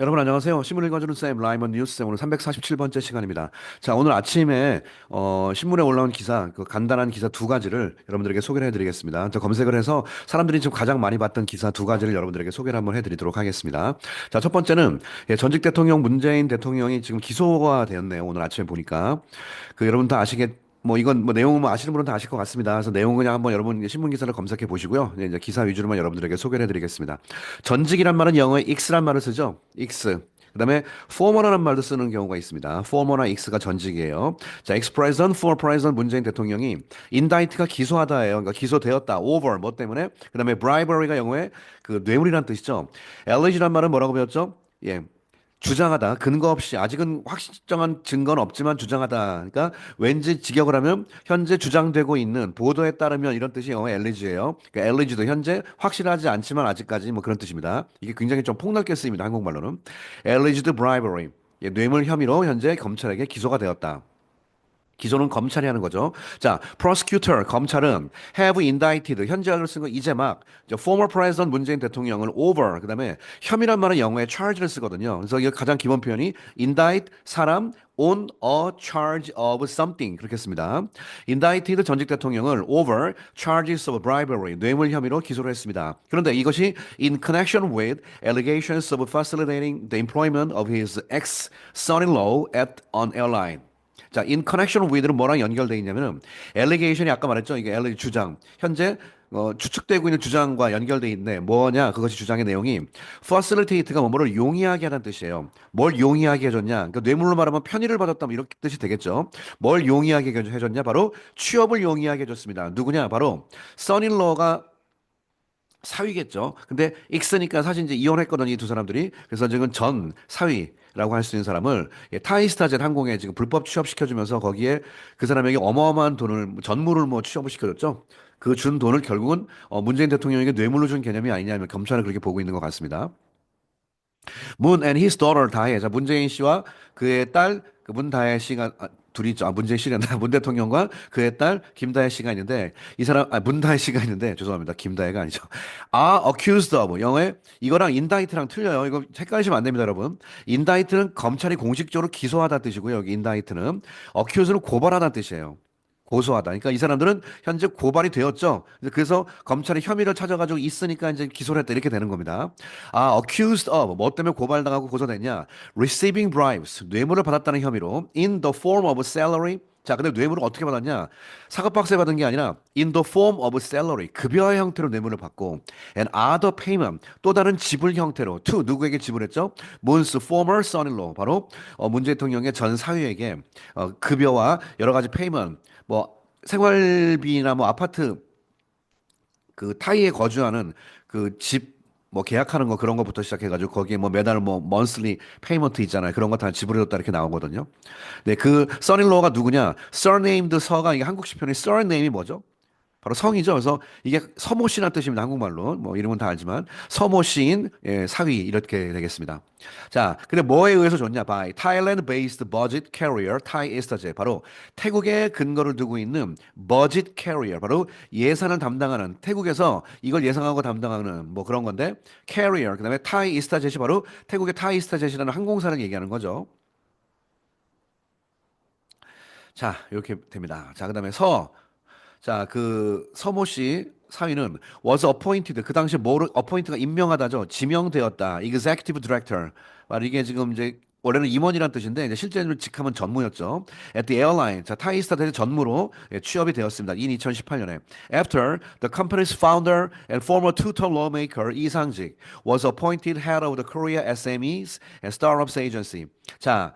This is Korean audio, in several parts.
여러분 안녕하세요. 신문 읽어주는 쌤 라이먼 뉴스 오늘 347번째 시간입니다. 자, 오늘 아침에 신문에 올라온 기사, 그 간단한 기사 두 가지를 여러분들에게 소개를 해드리겠습니다. 저 검색을 해서 사람들이 지금 가장 많이 봤던 기사 두 가지를 여러분들에게 소개를 한번 해드리도록 하겠습니다. 자, 첫 번째는 전직 대통령 문재인 대통령이 지금 기소가 되었네요. 오늘 아침에 보니까 여러분 다 뭐 이건 뭐 내용은 뭐 아시는 분은 다 아실 것 같습니다. 그래서 내용은 그냥 한번 여러분 신문 기사를 검색해 보시고요. 이제 기사 위주로만 여러분들에게 소개를 해드리겠습니다. 전직이란 말은 영어에 X란 말을 쓰죠. X. 그다음에 former라는 말도 쓰는 경우가 있습니다. former나 X가 전직이에요. 자, ex-president, former president 문재인 대통령이 indict가 기소하다예요. 그러니까 기소되었다. over 뭐 때문에? 그다음에 bribery가 영어에 그 뇌물이란 뜻이죠. allege란 말은 뭐라고 배웠죠? 예. 주장하다, 근거 없이, 아직은 확실정한 증거는 없지만 주장하다. 그러니까 왠지 직역을 하면 현재 주장되고 있는 보도에 따르면 이런 뜻이 영어 allege예요. 그러니까 alleged 현재 확실하지 않지만 아직까지 뭐 그런 뜻입니다. 이게 굉장히 좀 폭넓게 쓰입니다. 한국말로는. alleged bribery. 예, 뇌물 혐의로 현재 검찰에게 기소가 되었다. 기소는 검찰이 하는 거죠. 자, prosecutor, 검찰은 have indicted, 현재형을 쓴 거 이제 막, former president 문재인 대통령을 over, 그 다음에 혐의란 말은 영어에 charge를 쓰거든요. 그래서 이게 가장 기본 표현이 indict, 사람, on a charge of something, 그렇게 씁니다. indicted 전직 대통령을 over charges of bribery, 뇌물 혐의로 기소를 했습니다. 그런데 이것이 in connection with allegations of facilitating the employment of his ex-son-in-law at an airline. 자, in connection with는 뭐랑 연결돼 있냐면은 allegation이 아까 말했죠. 이게 allegation 주장. 현재 추측되고 있는 주장과 연결돼 있는데 뭐냐? 그것이 주장의 내용이 facilitate가 뭐를 용이하게 하는 뜻이에요. 뭘 용이하게 해줬냐? 그러니까 뇌물로 말하면 편의를 받았다 뭐 이렇게 뜻이 되겠죠. 뭘 용이하게 해줬냐? 바로 취업을 용이하게 해줬습니다. 누구냐? 바로 son-in-law가 사위겠죠. 근데 익스니까 사실 이제 이혼했거든요, 이 두 사람들이. 그래서 지금 전 사위라고 할 수 있는 사람을 타이스타젯 항공에 지금 불법 취업시켜주면서 거기에 그 사람에게 어마어마한 돈을 전무를 뭐 취업을 시켜줬죠. 그 준 돈을 결국은 문재인 대통령에게 뇌물로 준 개념이 아니냐면 검찰은 그렇게 보고 있는 것 같습니다. 문 and his daughter 다혜. 자, 문재인 씨와 그의 딸, 그 문다혜 씨가, 둘이 있죠. 문재인 씨가 아니라 문 대통령과 그의 딸, 김다혜 씨가 있는데, 이 사람, 문다혜 씨가 있는데, 죄송합니다. 김다혜가 아니죠. are accused of. 영어에, 이거랑 indict랑 틀려요. 이거 헷갈리시면 안 됩니다, 여러분. indict는 검찰이 공식적으로 기소하다 뜻이고요. 여기 indict는. accuse는 고발하다는 뜻이에요. 고소하다. 그러니까 이 사람들은 현재 고발이 되었죠. 그래서 검찰이 혐의를 찾아가지고 있으니까 이제 기소를 했다 이렇게 되는 겁니다. accused of 뭐 때문에 고발당하고 고소됐냐? receiving bribes 뇌물을 받았다는 혐의로 in the form of salary. 자, 근데 뇌물을 어떻게 받았냐? 사급박세 받은 게 아니라 in the form of salary 급여의 형태로 뇌물을 받고 and other payment 또 다른 지불 형태로 to 누구에게 지불했죠? 문's former son-in-law 바로 문 대통령의 전 사위에게 급여와 여러 가지 payment 뭐 생활비나 뭐 아파트 그 타이에 거주하는 그 집 뭐 계약하는 거 그런 거부터 시작해가지고 거기에 뭐 매달 뭐 먼슬리 페이먼트 있잖아요. 그런 거 다 지불해줬다 이렇게 나오거든요. 네, 그 써닐러가 누구냐? surnamed 서가 이게 한국식 표현이 surname이 뭐죠? 바로 성이죠. 그래서 이게 서모 씨란 뜻입니다. 한국말로. 뭐 이름은 다 알지만 서모 씨인 사위 이렇게 되겠습니다. 자, 근데 뭐에 의해서 줬냐? by Thailand-based budget carrier Thai Eastjet. 바로 태국에 근거를 두고 있는 budget carrier. 바로 예산을 담당하는 태국에서 이걸 예상하고 담당하는 뭐 그런 건데 carrier. 그다음에 Thai Eastjet이 바로 태국의 Thai Eastjet이라는 항공사를 얘기하는 거죠. 자, 이렇게 됩니다. 자, 그다음에 자, 그 서모 씨 사위는 was appointed. 그 당시에 뭐를 appoint가 임명하다죠. 지명되었다. executive director. 말 이게 지금 이제 원래는 임원이란 뜻인데 이제 실제로 직함은 전무였죠. At the airline. 자, 타이스타트의 전무로 취업이 되었습니다. in 2018년에. After the company's founder and former two-term lawmaker 이상직 was appointed head of the Korea SMEs and Startups Agency. 자,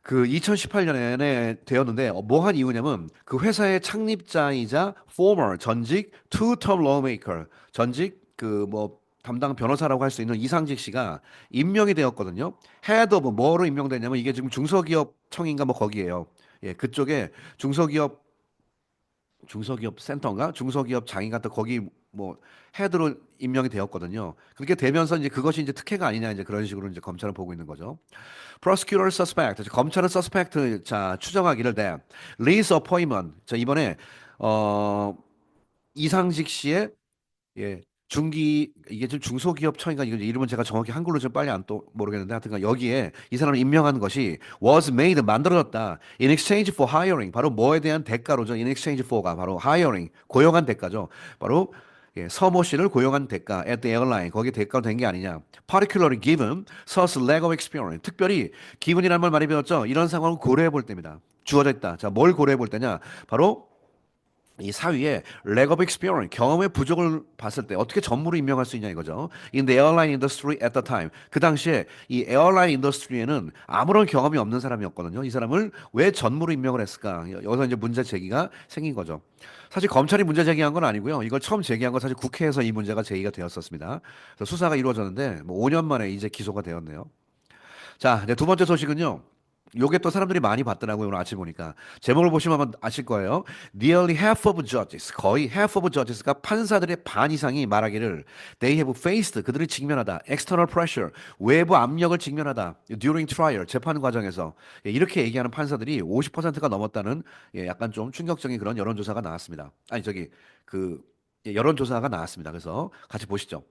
그 2018년에 되었는데 뭐 한 이유냐면 그 회사의 창립자이자 former 전직 two-term lawmaker 전직 그 뭐 담당 변호사라고 할 수 있는 이상직 씨가 임명이 되었거든요. head of 뭐로 임명됐냐면 이게 지금 중소기업청인가 뭐 거기에요. 예, 그쪽에 중소기업 센터인가? 중소기업 장인 같은 거기 뭐 헤드로 임명이 되었거든요. 그렇게 되면서 이제 그것이 이제 특혜가 아니냐 이제 그런 식으로 이제 검찰은 보고 있는 거죠. prosecutor suspect. 검찰은 suspect 자 추정하기를 돼. Lee's appointment. 자 이번에 어 이상직 씨의 예 이게 좀 중소기업청인가 이거 이름은 제가 정확히 한글로 좀 빨리 안 또 모르겠는데 하여튼 여기에 이 사람을 임명한 것이 was made 만들어졌다. In exchange for hiring 바로 뭐에 대한 대가로죠. In exchange for가 바로 hiring 고용한 대가죠. 바로 서모 씨를 고용한 대가 at the airline 거기에 대가로 된 게 아니냐. Particularly given such lack of experience. 특별히 기분이란 말 많이 배웠죠. 이런 상황을 고려해 볼 때입니다. 주어져 있다. 자, 뭘 고려해 볼 때냐? 바로 이 사위의 lack of experience, 경험의 부족을 봤을 때 어떻게 전무를 임명할 수 있냐 이거죠. In the airline industry at the time. 그 당시에 이 에어라인 인더스트리에는 아무런 경험이 없는 사람이었거든요. 이 사람을 왜 전무로 임명을 했을까? 여기서 이제 문제 제기가 생긴 거죠. 사실 검찰이 문제 제기한 건 아니고요. 이걸 처음 제기한 건 사실 국회에서 이 문제가 제기가 되었었습니다. 그래서 수사가 이루어졌는데 뭐 5년 만에 이제 기소가 되었네요. 자, 이제 두 번째 소식은요. 요게 또 사람들이 많이 봤더라고요. 오늘 아침 보니까. 제목을 보시면 아마 아실 거예요. Nearly half of judges, 거의 half of judges가 판사들의 반 이상이 말하기를 they have faced, 그들이 직면하다. external pressure, 외부 압력을 직면하다. during trial, 재판 과정에서. 이렇게 얘기하는 판사들이 50%가 넘었다는 약간 좀 충격적인 그런 여론조사가 나왔습니다. 아니, 그, 여론조사가 나왔습니다. 그래서 같이 보시죠.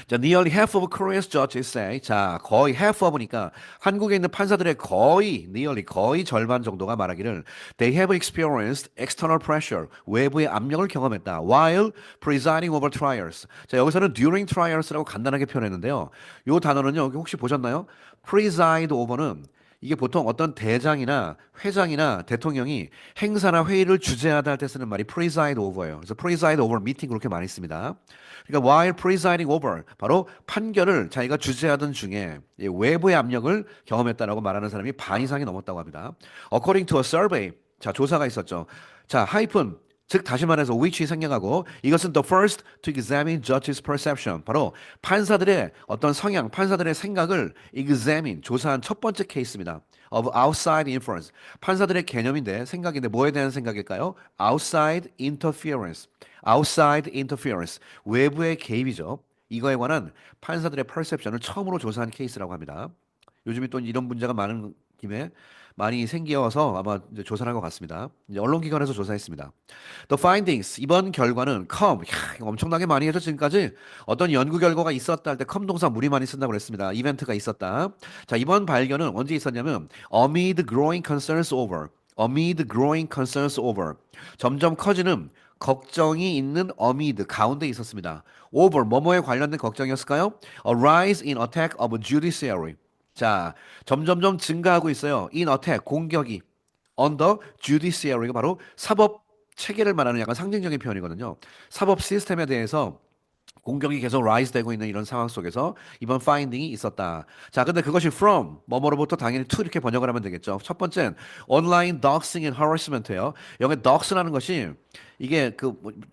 자, nearly half of Korea's judges say, 자, 거의 half of니까 한국에 있는 판사들의 거의, nearly 거의 절반 정도가 말하기를 they have experienced external pressure, 외부의 압력을 경험했다. while presiding over trials. 자, 여기서는 during trials라고 간단하게 표현했는데요. 요 단어는요, 여기 혹시 보셨나요? preside over는 이게 보통 어떤 대장이나 회장이나 대통령이 행사나 회의를 주재하다 할 때 쓰는 말이 preside over예요. 그래서 preside over meeting 그렇게 많이 씁니다. 그러니까 while presiding over 바로 판결을 자기가 주재하던 중에 외부의 압력을 경험했다라고 말하는 사람이 반 이상이 넘었다고 합니다. According to a survey, 자 조사가 있었죠. 자 하이픈 즉 다시 말해서 which이 생략하고 이것은 the first to examine judges' perception 바로 판사들의 어떤 성향, 판사들의 생각을 examine 조사한 첫 번째 케이스입니다. of outside influence 판사들의 개념인데 생각인데 뭐에 대한 생각일까요? outside interference, outside interference 외부의 개입이죠. 이거에 관한 판사들의 perception을 처음으로 조사한 케이스라고 합니다. 요즘에 또 이런 문제가 많은 김에 많이 생겨서 아마 이제 조사를 한 것 같습니다. 이제 언론기관에서 조사했습니다. The findings 이번 결과는 come 이거 엄청나게 많이 해서 지금까지 어떤 연구 결과가 있었다 할 때 come 동사 무리 많이 쓴다고 그랬습니다. 이벤트가 있었다. 자 이번 발견은 언제 있었냐면 amid growing concerns over amid growing concerns over 점점 커지는 걱정이 있는 amid 가운데 있었습니다. over 뭐뭐에 관련된 걱정이었을까요? A rise in attack of judiciary 자, 점점점 증가하고 있어요. in attack, 공격이. on the judiciary가 바로 사법 체계를 말하는 약간 상징적인 표현이거든요. 사법 시스템에 대해서 공격이 계속 rise 되고 있는 이런 상황 속에서 이번 파인딩이 있었다. 자, 근데 그것이 from 뭐뭐로부터 당연히 to 이렇게 번역을 하면 되겠죠. 첫 번째는 online doxing and harassment예요. 여기 dox라는 것이 이게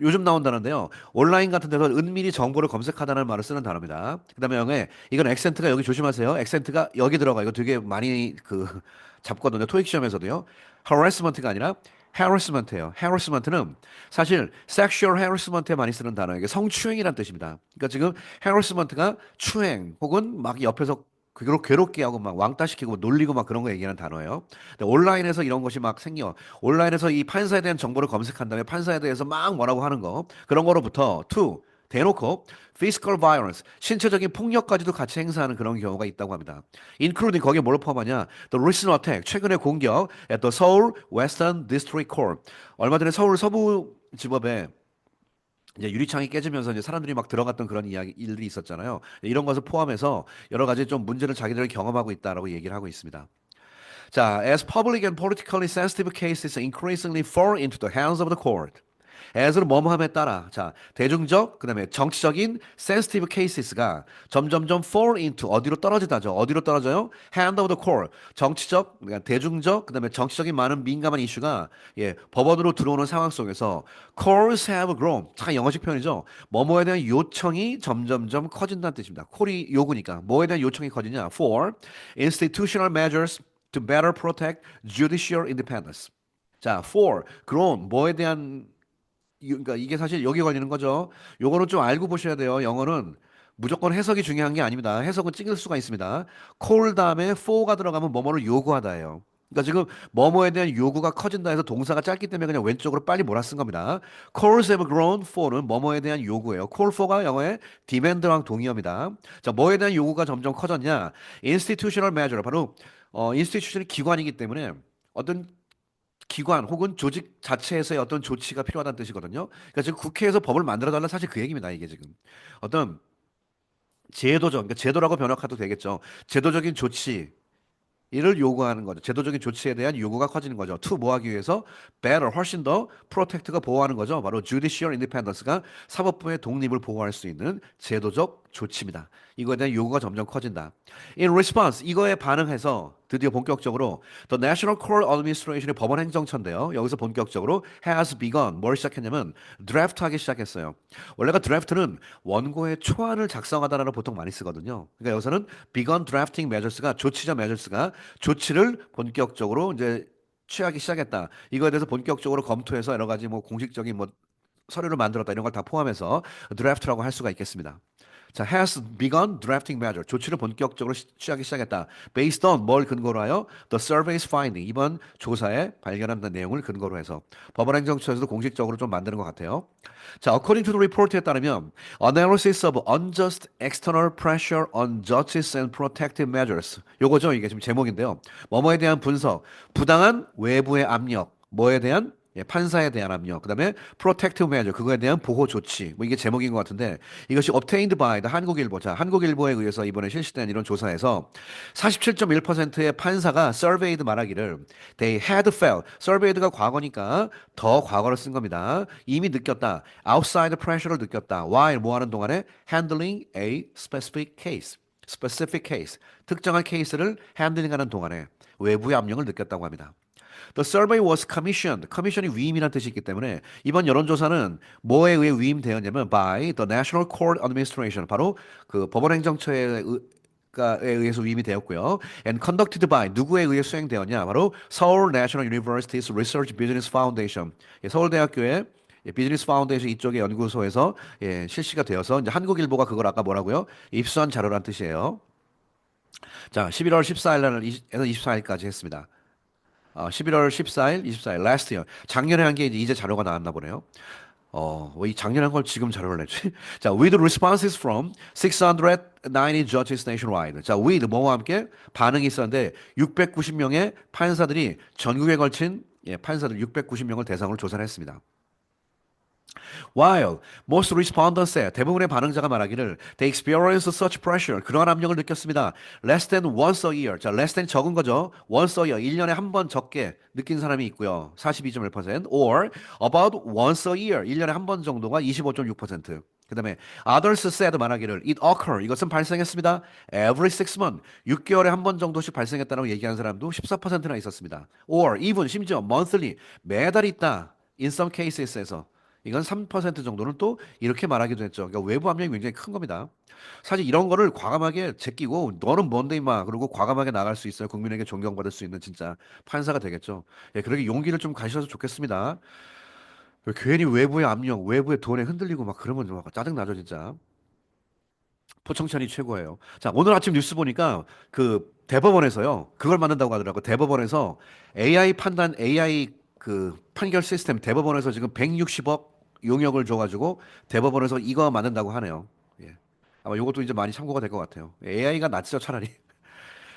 요즘 나온다는데요. 온라인 같은 데서 은밀히 정보를 검색하다는 말을 쓰는 단어입니다. 그다음에 영에 이건 액센트가 여기 조심하세요. 액센트가 여기 들어가. 이거 되게 많이 잡거든요. 토익 시험에서도요. harassment가 아니라 harassment예요. harassment는 사실 sexual harassment에 많이 쓰는 단어예요. 이게 성추행이란 뜻입니다. 그러니까 지금 harassment가 추행 혹은 막 옆에서 괴롭게 하고 막 왕따시키고 놀리고 막 그런 거 얘기하는 단어예요. 근데 온라인에서 이런 것이 막 생겨. 온라인에서 이 판사에 대한 정보를 검색한 다음에 판사에 대해서 막 뭐라고 하는 거. 그런 거로부터 to 대놓고 physical violence, 신체적인 폭력까지도 같이 행사하는 그런 경우가 있다고 합니다. including 거기에 뭘 포함하냐? The recent attack, 최근의 공격 at the Seoul Western District Court. 얼마 전에 서울 서부 지법에 이제 유리창이 깨지면서 이제 사람들이 막 들어갔던 그런 일들이 있었잖아요. 이런 것을 포함해서 여러 가지 좀 문제를 자기들이 경험하고 있다라고 얘기를 하고 있습니다. 자, as public and politically sensitive cases increasingly fall into the hands of the court. as는 뭐뭐함에 따라 자 대중적 그다음에 정치적인 sensitive cases가 점점점 fall into 어디로 떨어지다죠. 어디로 떨어져요? hand of the court 정치적 그러니까 대중적 그다음에 정치적인 많은 민감한 이슈가 법원으로 들어오는 상황 속에서 calls have grown 참 영어식 표현이죠. 뭐뭐에 대한 요청이 점점점 커진다는 뜻입니다. 콜이 요구니까 뭐에 대한 요청이 커지냐? for institutional measures to better protect judicial independence. 자, for grown 뭐에 대한 그러니까 이게 사실 여기 걸리는 거죠. 요거는 좀 알고 보셔야 돼요. 영어는 무조건 해석이 중요한 게 아닙니다. 해석은 찍을 수가 있습니다. call 다음에 for가 들어가면 뭐뭐를 요구하다예요. 그러니까 지금 뭐뭐에 대한 요구가 커진다 해서 동사가 짧기 때문에 그냥 왼쪽으로 빨리 몰아쓴 겁니다. Calls have grown for는 뭐뭐에 대한 요구예요. Call for가 영어의 demand랑 동의어입니다. 자, 뭐에 대한 요구가 점점 커졌냐? Institutional measure 바로 institution이 기관이기 때문에 어떤 기관 혹은 조직 자체에서의 어떤 조치가 필요하다는 뜻이거든요. 그러니까 지금 국회에서 법을 만들어 달라 사실 그 얘기입니다. 이게 지금 어떤 제도적, 그러니까 제도라고 번역해도 되겠죠. 제도적인 조치 이를 요구하는 거죠. 제도적인 조치에 대한 요구가 커지는 거죠. 투 뭐하기 위해서 better 훨씬 더 protect가 보호하는 거죠. 바로 judicial independence가 사법부의 독립을 보호할 수 있는 제도적 조치입니다. 이거에 대한 요구가 점점 커진다. In response 이거에 반응해서 드디어 본격적으로 The National Court Administration의 법원 행정처인데요. 여기서 본격적으로 has begun 뭘 시작했냐면 드래프트하기 시작했어요. 원래가 드래프트는 원고의 초안을 작성하다라는 보통 많이 쓰거든요. 그러니까 여기서는 begun drafting measures가 조치자 measures가 조치를 본격적으로 이제 취하기 시작했다. 이거에 대해서 본격적으로 검토해서 여러 가지 뭐 공식적인 뭐 서류를 만들었다 이런 걸 다 포함해서 드래프트라고 할 수가 있겠습니다. 자, has begun drafting measure. 조치를 본격적으로 취하기 시작했다. Based on 뭘 근거로 하여? The survey's finding. 이번 조사에 발견한 내용을 근거로 해서 법원행정처에서도 공식적으로 좀 만드는 것 같아요. 자, according to the report에 따르면 analysis of unjust external pressure on justice and protective measures. 요거죠. 이게 지금 제목인데요. 뭐뭐에 대한 분석, 부당한 외부의 압력, 뭐에 대한 판사에 대한 압력, 그다음에 protective measure, 그거에 대한 보호 조치, 뭐 이게 제목인 것 같은데 이것이 obtained by the 한국일보, 자 한국일보에 의해서 이번에 실시된 이런 조사에서 47.1%의 판사가 surveyed 말하기를 they had felt, surveyed가 과거니까 더 과거를 쓴 겁니다. 이미 느꼈다, outside pressure를 느꼈다. while 뭐 하는 동안에 handling a specific case, specific case, 특정한 케이스를 핸들링하는 동안에 외부의 압력을 느꼈다고 합니다. The survey was commissioned. 커미션이 위임이라는 뜻이 있기 때문에 이번 여론조사는 뭐에 의해 위임되었냐면 by the National Court Administration. 바로 그 법원행정처에 에 의해서 위임이 되었고요. And conducted by 누구에 의해 수행되었냐? 바로 서울 National University's Research Business Foundation. 서울대학교의 비즈니스 파운데이션 이쪽의 연구소에서 실시가 되어서 이제 한국일보가 그걸 아까 뭐라고요? 입수한 자료란 뜻이에요. 자, 11월 14일 날에서 24일까지 했습니다. 11월 14일, 24일, last year. 작년에 한 게 이제 자료가 나왔나 보네요. 왜 이 작년에 한 걸 지금 자료를 냈지? 자, with responses from 690 judges nationwide. 자, with 뭐와 함께 반응이 있었는데 690명의 판사들이 전국에 걸친 판사들 690명을 대상으로 조사를 했습니다. While most respondents said 대부분의 반응자가 말하기를 they experienced such pressure 그러한 압력을 느꼈습니다. Less than once a year. 자, less than 적은 거죠. Once a year. 1년에 한 번 적게 느낀 사람이 있고요. 42.1% or about once a year. 1년에 한 번 정도가 25.6%. 그다음에 others said 말하기를 it occur 이것은 발생했습니다. Every 6 months 6개월에 한 번 정도씩 발생했다고 얘기하는 사람도 14%나 있었습니다. Or even 심지어 monthly 매달 있다. In some cases에서 이건 3% 정도는 또 이렇게 말하기도 했죠. 그러니까 외부 압력이 굉장히 큰 겁니다. 사실 이런 거를 과감하게 제끼고 너는 뭔데 임마 그러고 과감하게 나갈 수 있어요. 국민에게 존경받을 수 있는 진짜 판사가 되겠죠. 그렇게 용기를 좀 가지셔서 좋겠습니다. 괜히 외부의 압력, 외부의 돈에 흔들리고 막 그러면 좀 짜증 나죠 진짜. 포청천이 최고예요. 자, 오늘 아침 뉴스 보니까 그 대법원에서요. 그걸 만든다고 하더라고. 대법원에서 AI 판단, AI 그 판결 시스템 대법원에서 지금 160억 용역을 줘가지고 대법원에서 이거 만든다고 하네요. 예. 아마 이것도 이제 많이 참고가 될 것 같아요. AI가 낫죠, 차라리.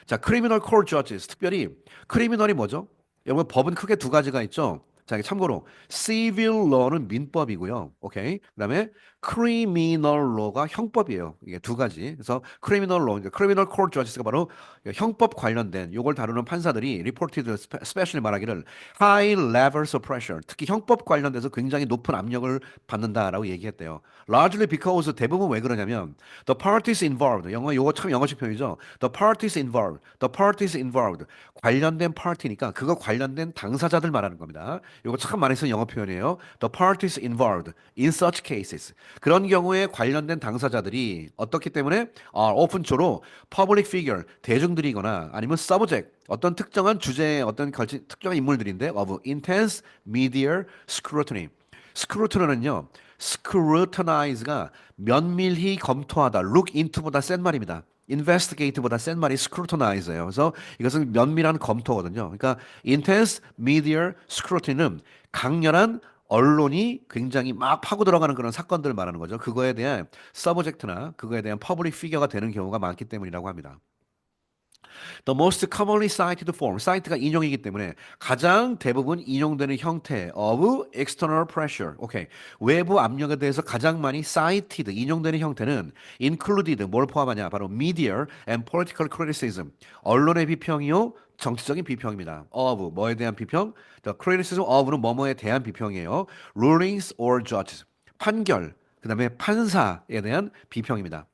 자, 크리미널 콜 저지스. 특별히 크리미널이 뭐죠? 여러분 법은 크게 두 가지가 있죠. 자, 참고로 civil law는 민법이고요. 오케이. 그다음에 criminal law가 형법이에요. 이게 두 가지. 그래서 criminal law, 그러니까 criminal court justice가 바로 형법 관련된 요걸 다루는 판사들이 reported specially 말하기를 high levels of pressure, 특히 형법 관련돼서 굉장히 높은 압력을 받는다라고 얘기했대요. Largely because 대부분 왜 그러냐면 the parties involved, 영어 요거 참 영어식 표현이죠. The parties involved, the parties involved 관련된 파티니까 그거 관련된 당사자들 말하는 겁니다. 요거 참 많이 쓰는 영어 표현이에요. The parties involved in such cases. 그런 경우에 관련된 당사자들이 어떻기 때문에 오픈초로 public figure 대중들이거나 아니면 subject 어떤 특정한 주제의 어떤 특정한 인물들인데 of intense media scrutiny. scrutiny는요. scrutinize가 면밀히 검토하다, look into보다 센 말입니다. investigate보다 센 말이 scrutinize예요. 그래서 이것은 면밀한 검토거든요. 그러니까 intense media scrutiny는 강렬한 언론이 굉장히 막 파고 들어가는 그런 사건들을 말하는 거죠. 그거에 대한 서브젝트나 그거에 대한 퍼블릭 피겨가 되는 경우가 많기 때문이라고 합니다. The most commonly cited form, cite가 인용이기 때문에 가장 대부분 인용되는 형태 of external pressure. 오케이. 외부 압력에 대해서 가장 많이 cited, 인용되는 형태는 included, 뭘 포함하냐? 바로 media and political criticism. 언론의 비평이요. 정치적인 비평입니다. of, 뭐에 대한 비평? The criticism of는 뭐뭐에 대한 비평이에요. rulings or judges. 판결, 그 다음에 판사에 대한 비평입니다.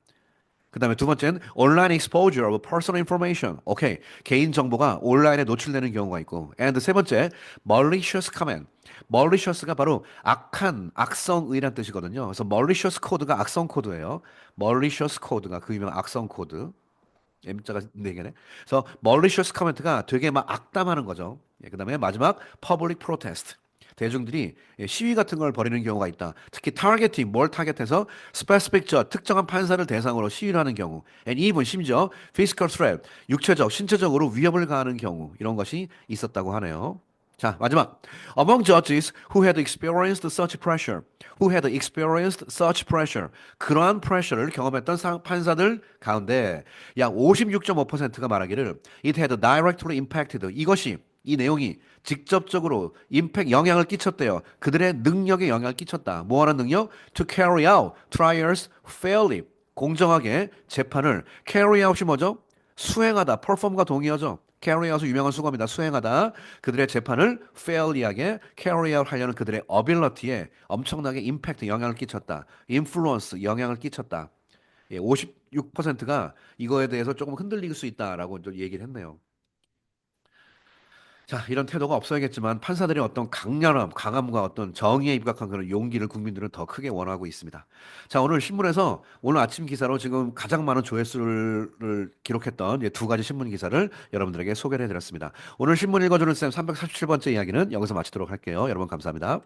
그 다음에 두 번째는 온라인 exposure of personal information. 오케이. 개인 정보가 온라인에 노출되는 경우가 있고. And 세 번째, malicious comment. malicious가 바로 악한, 악성의란 뜻이거든요. 그래서 malicious code가 악성 코드예요. malicious code가 그 유명한 악성 코드. M자가 네 개네. 그래서 malicious comment가 되게 막 악담하는 거죠. 예, 그다음에 마지막 public protest. 대중들이 예, 시위 같은 걸 벌이는 경우가 있다. 특히 targeting, 뭘 타겟해서 specific judge, 특정한 판사를 대상으로 시위를 하는 경우. and even 심지어 physical threat, 육체적, 신체적으로 위협을 가하는 경우. 이런 것이 있었다고 하네요. 자, 마지막. Among judges who had experienced such pressure, who had experienced such pressure, 그러한 프레셔를 경험했던 판사들 가운데 약 56.5%가 말하기를 it had directly impacted, 이것이 이 내용이 직접적으로 영향을 끼쳤대요. 그들의 능력에 영향을 끼쳤다. 뭐하는 능력? To carry out trials fairly. 공정하게 재판을 carry out이 뭐죠? 수행하다. perform과 동의어죠. carry out은 유명한 수거입니다. 수행하다. 그들의 재판을 fairly하게 carry out 하려는 그들의 ability에 엄청나게 impact, 영향을 끼쳤다. influence, 영향을 끼쳤다. 예, 56%가 이거에 대해서 조금 흔들릴 수 있다라고 좀 얘기를 했네요. 자, 이런 태도가 없어야겠지만 판사들의 어떤 강렬함, 강함과 어떤 정의에 입각한 그런 용기를 국민들은 더 크게 원하고 있습니다. 자, 오늘 신문에서 오늘 아침 기사로 지금 가장 많은 조회수를 기록했던 두 가지 신문 기사를 여러분들에게 소개를 해드렸습니다. 오늘 신문 읽어주는 쌤 347번째 이야기는 여기서 마치도록 할게요. 여러분 감사합니다.